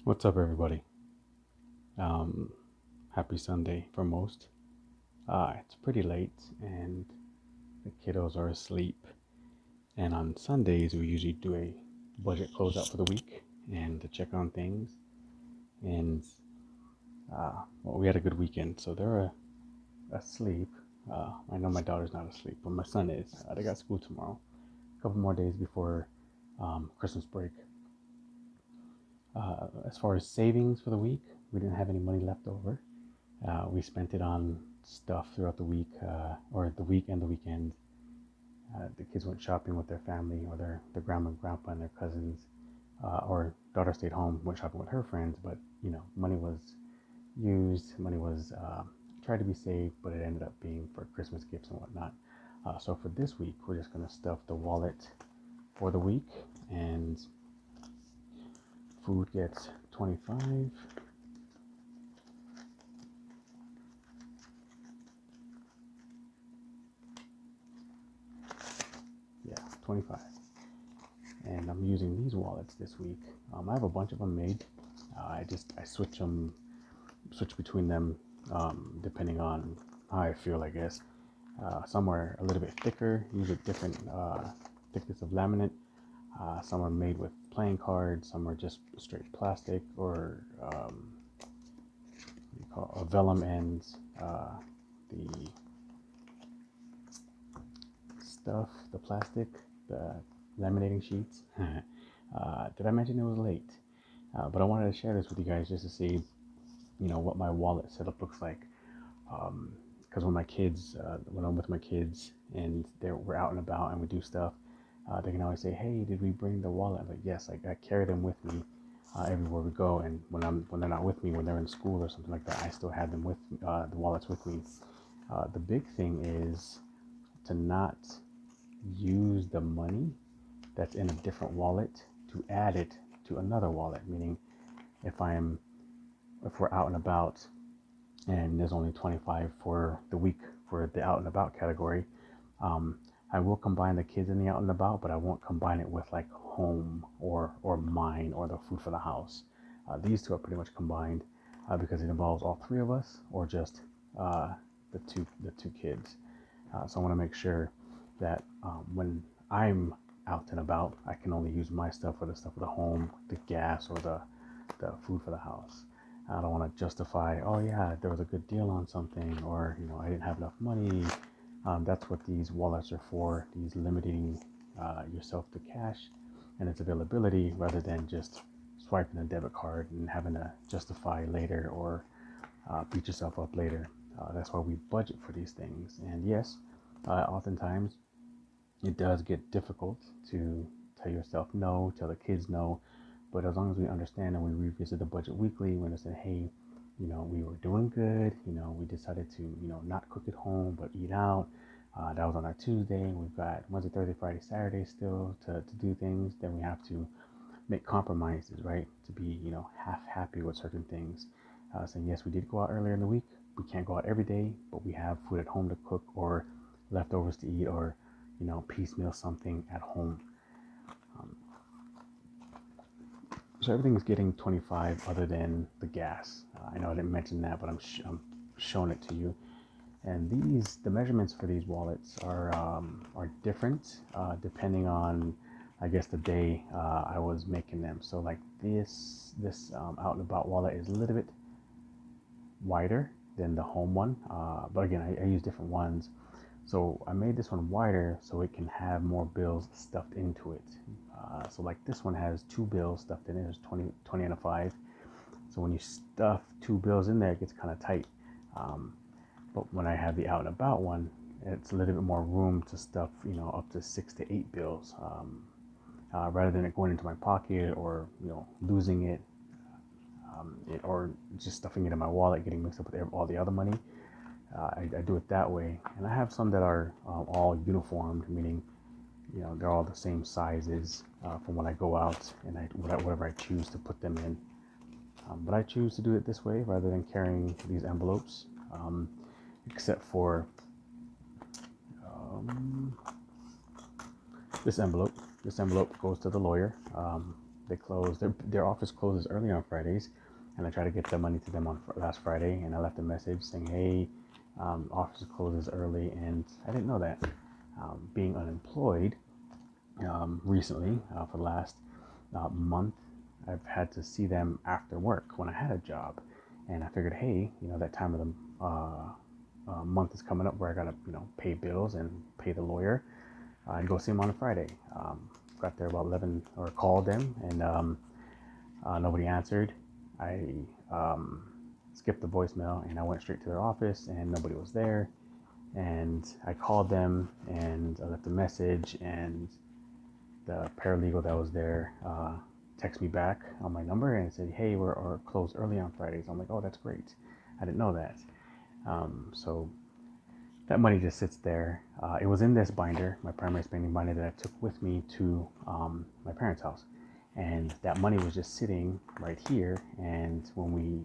What's up, everybody? Um, Happy Sunday for most. It's pretty late, and the kiddos are asleep. And on Sundays, we usually do a budget closeout for the week and to check on things. And well, we had a good weekend, so they're asleep. I know my daughter's not asleep, but my son is. They got school tomorrow, a couple more days before Christmas break. As far as savings for the week, we didn't have any money left over. We spent it on stuff throughout the week, or the week and the weekend. The kids went shopping with their family, or their grandma and grandpa and their cousins, or daughter stayed home, went shopping with her friends. But money was used, money was tried to be saved, but it ended up being for Christmas gifts and whatnot. So for this week, we're just gonna stuff the wallet for the week, and food gets 25. Yeah, 25. And I'm using these wallets this week. I have a bunch of them made. I switch between them depending on how I feel, I guess. Some are a little bit thicker, use a different thickness of laminate. Some are made with playing cards. Some are just straight plastic, or what do you call it? Vellum ends. The stuff, the plastic, the laminating sheets. Did I mention it was late? But I wanted to share this with you guys just to see, what my wallet setup looks like. Because when I'm with my kids and we're out and about and we do stuff, they can always say, "Hey, did we bring the wallet?" I'm like, yes, I carry them with me everywhere we go. And when they're not with me, when they're in school or something like that, I still have them with the wallets with me. The big thing is to not use the money that's in a different wallet to add it to another wallet. Meaning, if we're out and about and there's only 25 for the week for the out and about category, I will combine the kids in the out and about, but I won't combine it with like home or mine or the food for the house. These two are pretty much combined because it involves all three of us, or just the two kids. So I want to make sure that when I'm out and about, I can only use my stuff for the stuff for the home, the gas, or the food for the house. I don't want to justify, oh yeah, there was a good deal on something, or I didn't have enough money. That's what these wallets are for. These limiting yourself to cash and its availability, rather than just swiping a debit card and having to justify later, or beat yourself up later. That's why we budget for these things. And yes, oftentimes it does get difficult to tell yourself no, tell the kids no. But as long as we understand and we revisit the budget weekly, we understand, hey, we were doing good. We decided to, not cook at home, but eat out. That was on our Tuesday. We've got Wednesday, Thursday, Friday, Saturday still to do things. Then we have to make compromises, right? To be, half happy with certain things. Saying, yes, we did go out earlier in the week. We can't go out every day, but we have food at home to cook, or leftovers to eat, or, piecemeal something at home. So everything is getting 25 other than the gas. I know I didn't mention that, but I'm showing it to you. And the measurements for these wallets are different depending on, I guess, the day I was making them. So like this out and about wallet is a little bit wider than the home one, but again, I use different ones. So I made this one wider so it can have more bills stuffed into it. So like this one has 2 bills stuffed in it. There's 20 and a 5. So when you stuff 2 bills in there, it gets kind of tight. But when I have the out and about one, it's a little bit more room to stuff, up to 6 to 8 bills, rather than it going into my pocket, or losing it, or just stuffing it in my wallet, getting mixed up with all the other money. I do it that way. And I have some that are all uniformed, meaning they're all the same sizes from when I go out, and whatever I choose to put them in. But I choose to do it this way rather than carrying these envelopes, except for this envelope. This envelope goes to the lawyer. they close. Their office closes early on Fridays, and I tried to get the money to them on last Friday, and I left a message saying, "Hey, office closes early," and I didn't know that. Being unemployed recently for the last month, I've had to see them after work when I had a job, and I figured, hey, that time of the month is coming up where I gotta pay bills and pay the lawyer. I'd go see them on a Friday. Got there about 11, or called them, and nobody answered. I skipped the voicemail and I went straight to their office, and nobody was there. And I called them and I left a message, and the paralegal that was there texted me back on my number and said, "Hey, we're closed early on Fridays." I'm like, "Oh, that's great. I didn't know that." So that money just sits there. It was in this binder, my primary spending binder, that I took with me to my parents' house. And that money was just sitting right here. And when we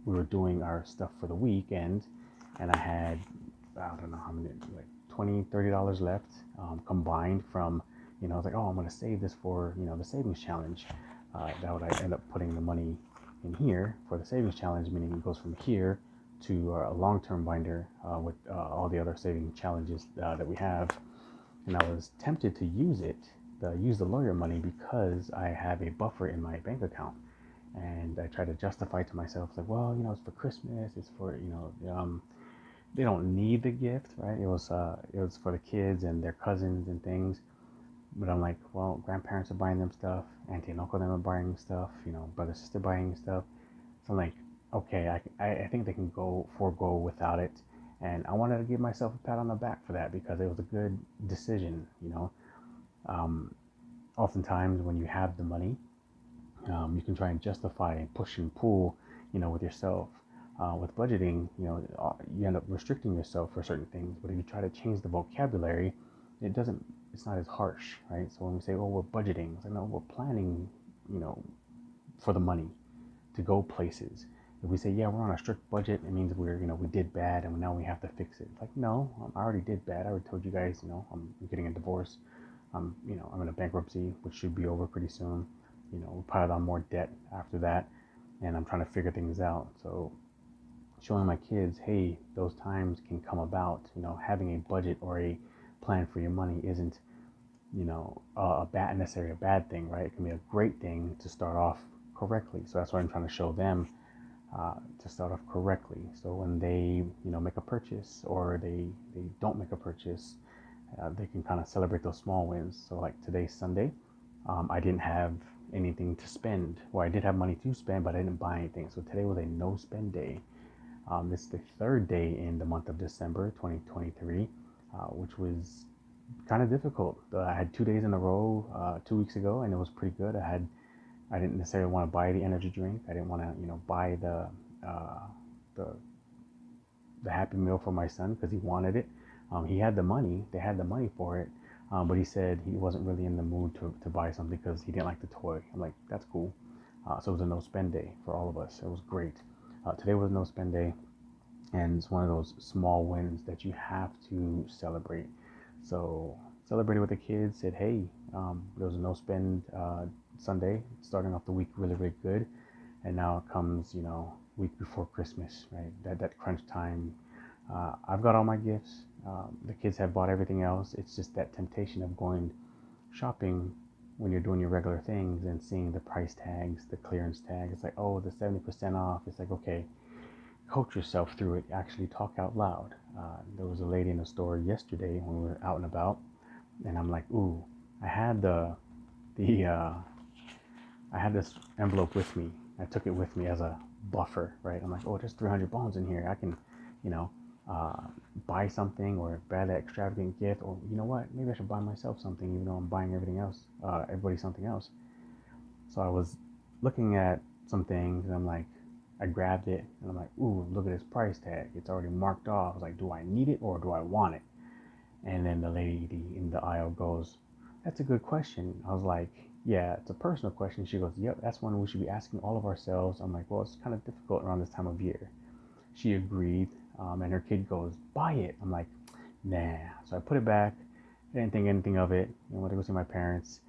were doing our stuff for the weekend, and I had, I don't know how many, like $20, $30 left combined from, I was like, oh, I'm going to save this for, the savings challenge. That would I end up putting the money in here for the savings challenge, meaning it goes from here to a long-term binder with all the other saving challenges that we have. And I was tempted to use the lawyer money, because I have a buffer in my bank account. And I try to justify to myself, like, well, it's for Christmas, it's for, they don't need the gift, right? It was for the kids and their cousins and things. But I'm like, well, grandparents are buying them stuff, auntie and uncle them are buying stuff, brother, sister buying stuff. So I'm like, okay, I think they can forego without it. And I wanted to give myself a pat on the back for that, because it was a good decision. Oftentimes when you have the money, you can try and justify and push and pull, with yourself. With budgeting, you end up restricting yourself for certain things. But if you try to change the vocabulary, it's not as harsh, right? So when we say, oh, we're budgeting, it's like, no, we're planning, for the money to go places. If we say, yeah, we're on a strict budget, it means we did bad and now we have to fix it. It's like, no, I already did bad. I already told you guys, I'm getting a divorce. I'm in a bankruptcy, which should be over pretty soon. We piled on more debt after that, and I'm trying to figure things out. So showing my kids, hey, those times can come about. Having a budget or a plan for your money isn't, necessarily a bad thing, right? It can be a great thing to start off correctly. So that's what I'm trying to show them, to start off correctly. So when they, make a purchase, or they don't make a purchase, they can kind of celebrate those small wins. So like today's Sunday, I didn't have anything to spend. Well, I did have money to spend, but I didn't buy anything. So today was a no spend day. This is the third day in the month of December 2023, which was kind of difficult. I had 2 days in a row 2 weeks ago, and it was pretty good. I didn't necessarily want to buy the energy drink. I didn't want to, buy the Happy Meal for my son, because he wanted it. He had the money. They had the money for it. But he said he wasn't really in the mood to buy something because he didn't like the toy. I'm like, that's cool. So it was a no spend day for all of us. It was great. Today was no spend day, and it's one of those small wins that you have to celebrate. So celebrated with the kids, said, hey, there was a no spend Sunday, starting off the week really, really good. And now it comes, week before Christmas, right? That crunch time. I've got all my gifts. The kids have bought everything else. It's just that temptation of going shopping when you're doing your regular things and seeing the price tags, the clearance tag. It's like, oh, the 70% off. It's like, okay, coach yourself through it. Actually talk out loud. There was a lady in the store yesterday when we were out and about, and I'm like, ooh, I had I had this envelope with me. I took it with me as a buffer, right? I'm like, oh, there's 300 bones in here. I can, buy something, or buy that extravagant gift, or you know what? Maybe I should buy myself something, even though I'm buying everybody something else. So I was looking at some things, and I'm like, I grabbed it, and I'm like, ooh, look at this price tag. It's already marked off. I was like, do I need it or do I want it? And then the lady in the aisle goes, that's a good question. I was like, yeah, it's a personal question. She goes, yep, that's one we should be asking all of ourselves. I'm like, well, it's kind of difficult around this time of year. She agreed, and her kid goes, buy it. I'm like, nah. So I put it back. I didn't think anything of it. I went to go see my parents.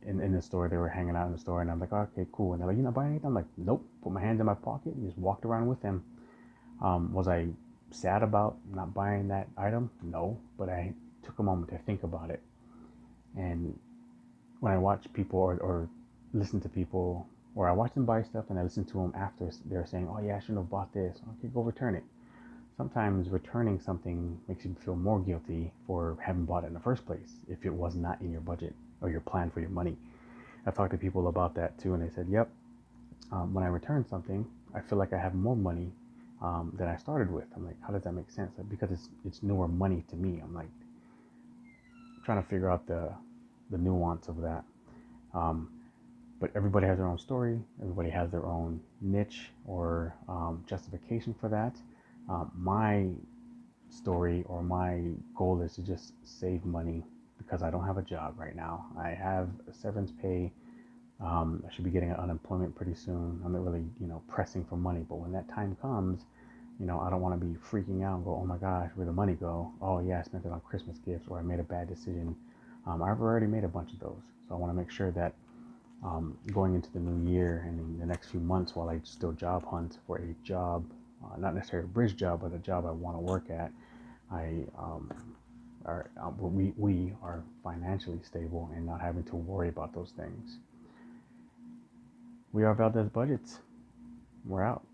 in the store. They were hanging out in the store, and I'm like, oh, okay, cool. And they're like, you not buying anything? I'm like, nope. Put my hands in my pocket and just walked around with them. Was I sad about not buying that item? No, but I took a moment to think about it. And when I watch people or listen to people, or I watch them buy stuff and I listen to them after they're saying, oh yeah, I shouldn't have bought this. Okay, go return it. Sometimes returning something makes you feel more guilty for having bought it in the first place if it was not in your budget or your plan for your money. I've talked to people about that too, and they said, yep, when I return something, I feel like I have more money than I started with. I'm like, how does that make sense? Because it's newer money to me. I'm like trying to figure out the nuance of that. Um, but everybody has their own story. Everybody has their own niche or justification for that. My story or my goal is to just save money because I don't have a job right now. I have a severance pay. I should be getting unemployment pretty soon. I'm not really, pressing for money. But when that time comes, I don't want to be freaking out and go, oh my gosh, where'd the money go? Oh yeah, I spent it on Christmas gifts, or I made a bad decision. I've already made a bunch of those. So I want to make sure that going into the new year and in the next few months while I still job hunt for a job, not necessarily a bridge job, but a job I want to work at, I we are financially stable and not having to worry about those things. We are Valdez Budgets. We're out.